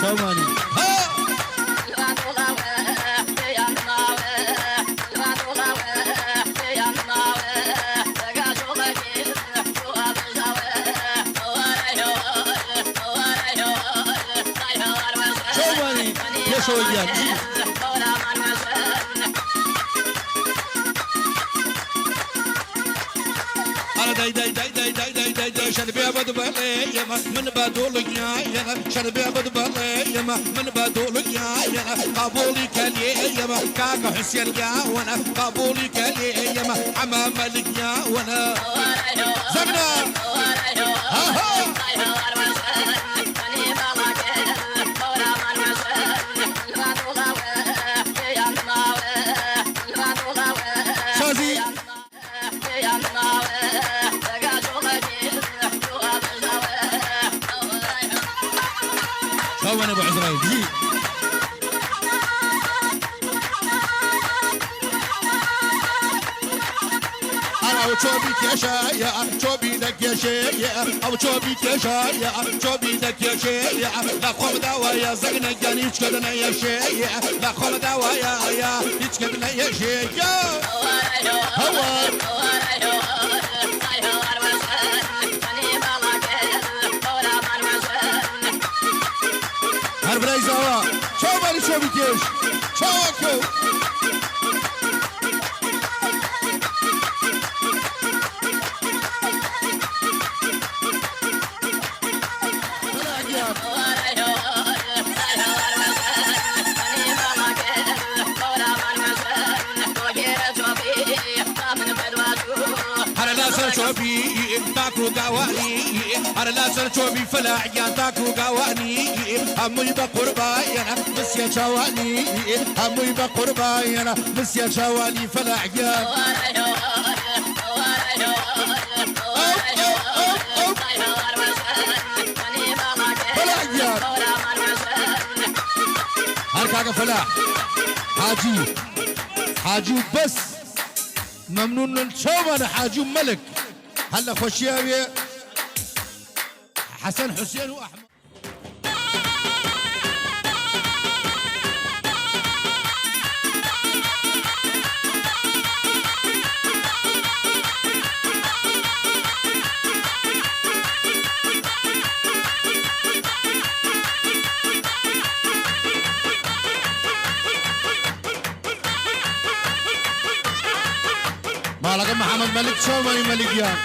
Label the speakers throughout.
Speaker 1: شوماني شوماني يا شويان داي داي داي داي داي داي داي داي شربي ابد بالي يما من بدول يا شربي ابد بالي يما من بدول يا قبولي كلي يما كاكا حسين يا وانا قبولي كلي يما حمام ملك يا وانا زمنا ها ها شازي شوان ابو عزرايل جي انا وشوبي كشايا شوبي دك يا شيا او شوبي كشايا شوبي دك يا شيا لا خم دوايا زغنا جاني يشكدنا يا شيا لا خم دوايا يا يشكدنا يا شيا هو هربلاي زوا شو بالي شو بيكيش شوكو شوبي تاكو قواني أنا لا سر شوبي فلا عيان تاكو قواني همي بقرباينا بس يا شواني همي بقرباينا بس يا شواني فلا عيان فلا عيان هركاك فلاح حاجي بس ممنون شومان حاجي ملك هلا خوشياوي حسن حسين واحمد مالك محمد ملك شوماني ملكيان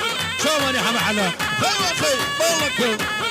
Speaker 1: شوماني حما حلا خي والله كل